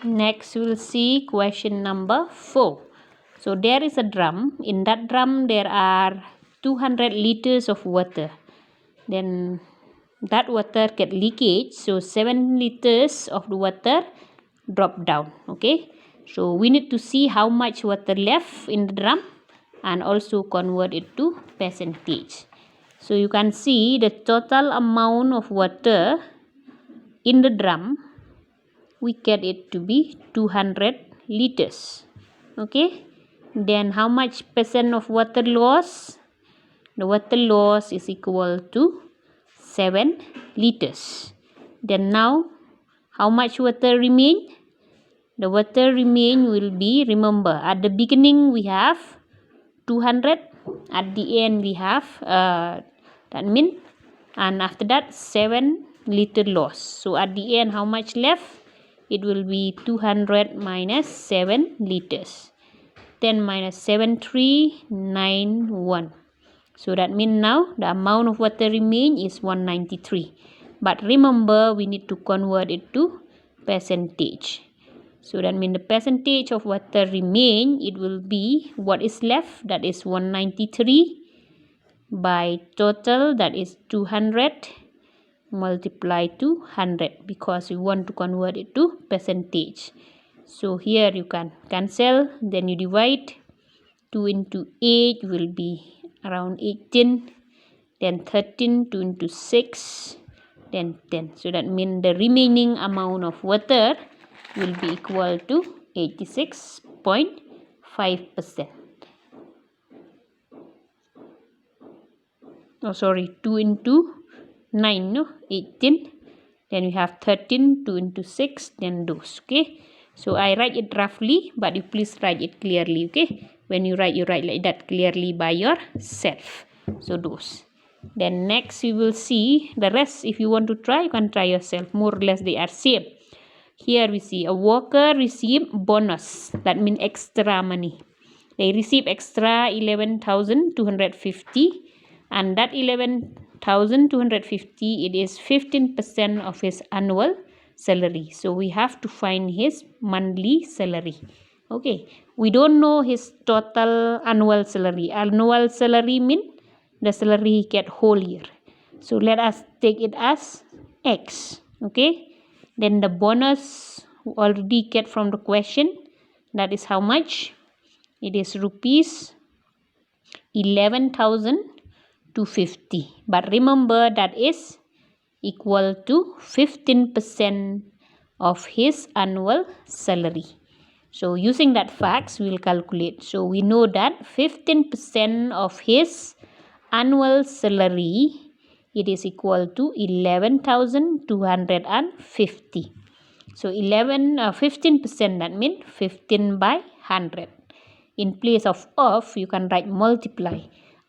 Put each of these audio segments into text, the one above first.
Next we'll see question number 4. So there is a drum. In that drum there are 200 liters of water. Then that water get leakage, so 7 liters of the water drop down. Okay, so we need to see how much water left in the drum and also convert it to percentage. So you can see the total amount of water in the drum, we get it to be 200 liters. Okay, then how much percent of water loss? The water loss is equal to 7 liters. Then now how much water remain? The water remain will be, remember, at the beginning we have 200, at the end we have that mean, and after that 7 liter loss. So at the end how much left? It will be 200 minus 7 liters. 10 minus 7391. So that means now the amount of water remain is 193. But remember, we need to convert it to percentage. So that means the percentage of water remain, it will be what is left, that is 193 by total, that is 200 multiply to 100, because we want to convert it to percentage. So here you can cancel, then you divide. 2 into 8 will be around 18, then 13, 2 into 6, then 10. So that means the remaining amount of water will be equal to 86.5%. Oh sorry, 2 into 9, no, 18, then we have 13, 2 into 6, then those. Okay, so I write it roughly, but you please write it clearly. Okay, when you write like that clearly by yourself. So those. Then next we will see the rest. If you want to try, you can try yourself. More or less they are same. Here we see a worker receive bonus, that means extra money. They receive extra 11,250, and that 11,250, it is 15% of his annual salary. So we have to find his monthly salary. Okay, we don't know his total annual salary. Annual salary means the salary he get whole year. So let us take it as X. Okay, then the bonus already get from the question, that is how much? It is rupees 11,250. But remember, that is equal to 15% of his annual salary. So using that facts, we will calculate. So we know that 15% of his annual salary, it is equal to 11,250. So 15%, that means 15 by 100. In place of you can write multiply.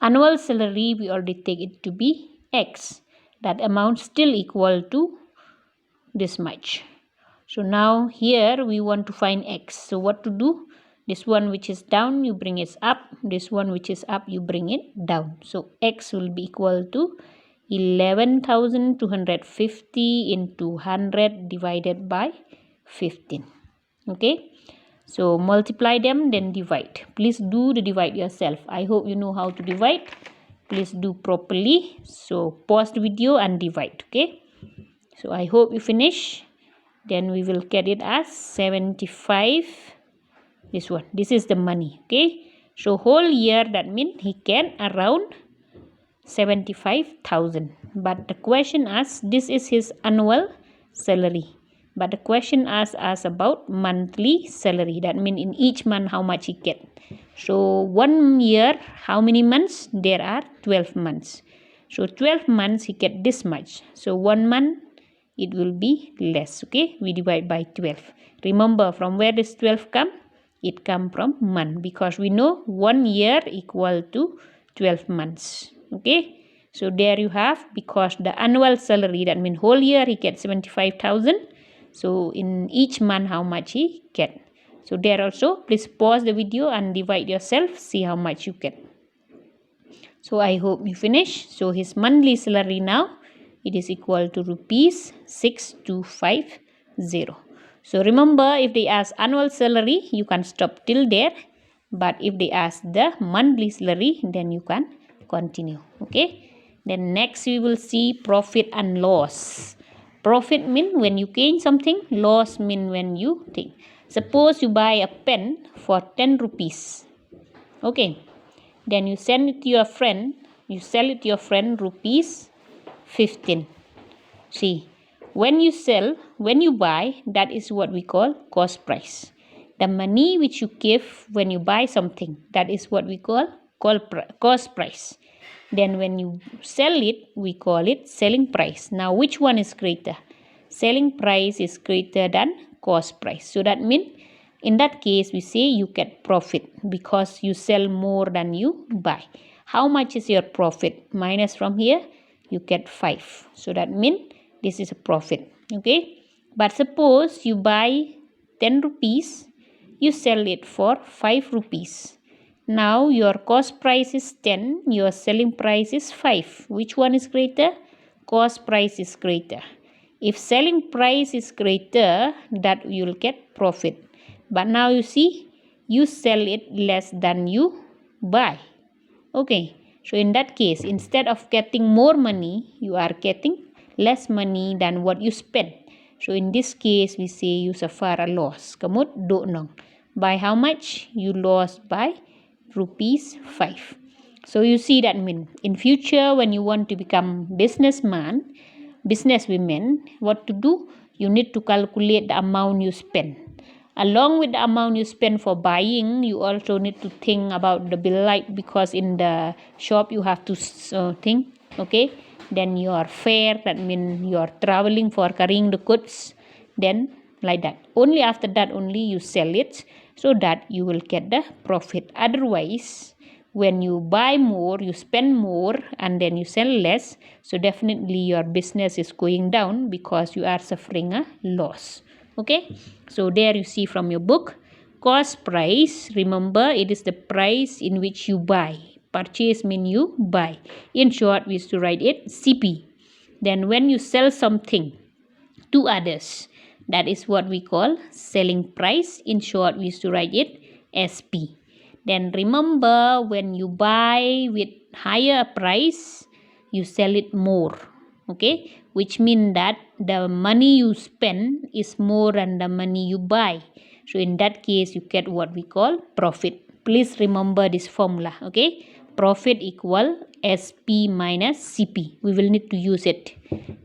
Annual salary, we already take it to be X. That amount still equal to this much. So now here we want to find X. So what to do? This one which is down, you bring it up. This one which is up, you bring it down. So X will be equal to 11,250 into 100 divided by 15. Okay, so multiply them, then divide. Please do the divide yourself. I hope you know how to divide. Please do properly. So pause the video and divide. Okay, so I hope you finish. Then we will get it as 75. This one, this is the money. Okay, so whole year, that means he can around 75,000. But the question asks, this is his annual salary. But the question asks us about monthly salary. That means in each month how much he get. So 1 year, how many months? There are 12 months. So 12 months he get this much. So 1 month it will be less. Okay, we divide by 12. Remember, from where this 12 come? It come from month, because we know 1 year equal to 12 months. Okay, so there you have, because the annual salary, that means whole year he gets 75,000. So in each month how much he get. So there also, please pause the video and divide yourself, see how much you get. So I hope you finish. So his monthly salary now, it is equal to rupees 6250. So remember, if they ask annual salary, you can stop till there. But if they ask the monthly salary, then you can continue. Okay. Then next we will see profit and loss. Profit mean when you gain something. Loss mean when you think. Suppose you buy a pen for 10 rupees. Okay. Then you send it to your friend. You sell it to your friend rupees 15. See, when you buy, that is what we call cost price. The money which you give when you buy something, that is what we call cost price. Then when you sell it, we call it selling price. Now, which one is greater? Selling price is greater than cost price. So that means in that case, we say you get profit because you sell more than you buy. How much is your profit? Minus from here, you get 5. So that means this is a profit. Okay. But suppose you buy 10 rupees, you sell it for 5 rupees. Now your cost price is 10, your selling price is 5. Which one is greater? Cost price is greater. If selling price is greater, that you will get profit. But now you see, you sell it less than you buy. Okay. So in that case, instead of getting more money, you are getting less money than what you spend. So in this case, we say you suffer a loss. Kamut do nong. By how much? You lost by rupees 5. So you see that mean in future when you want to become businesswomen, what to do? You need to calculate the amount you spend. Along with the amount you spend for buying, you also need to think about the bill light, because in the shop you have to think. Okay. Then your fare, that means you are traveling for carrying the goods. Then like that. Only after that only you sell it, so that you will get the profit. Otherwise, when you buy more, you spend more, and then you sell less, so definitely your business is going down because you are suffering a loss. Okay. So there you see from your book, cost price. Remember, it is the price in which you buy. Purchase mean you buy. In short, we used to write it CP. Then when you sell something to others, that is what we call selling price. In short, we used to write it SP. Then remember, when you buy with higher price, you sell it more. Okay, which means that the money you spend is more than the money you buy. So in that case, you get what we call profit. Please remember this formula. Okay, profit equal SP minus CP. We will need to use it.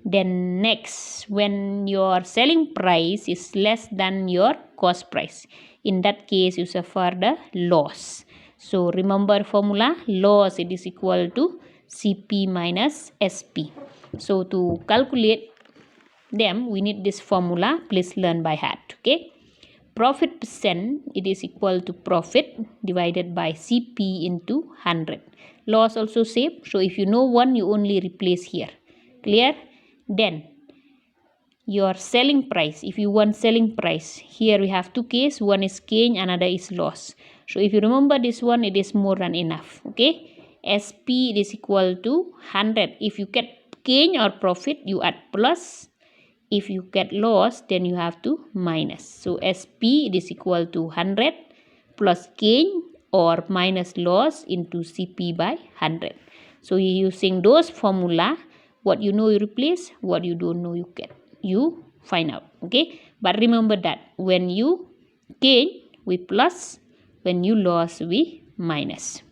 Then next, when your selling price is less than your cost price, in that case you suffer the loss. So remember formula, loss, it is equal to CP minus SP. So to calculate them, we need this formula. Please learn by heart. Okay. Profit percent, it is equal to profit divided by CP into 100. Loss also same. So if you know one, you only replace here. Clear? Then your selling price, if you want selling price, here we have two cases. One is gain, another is loss. So if you remember this one, it is more than enough. Okay. SP, it is equal to 100. If you get gain or profit, you add plus. If you get loss, then you have to minus. So SP, it is equal to 100 plus gain or minus loss into CP by 100. So using those formula, what you know you replace, what you don't know you find out. Okay. But remember that when you gain, we plus. When you lose, we minus.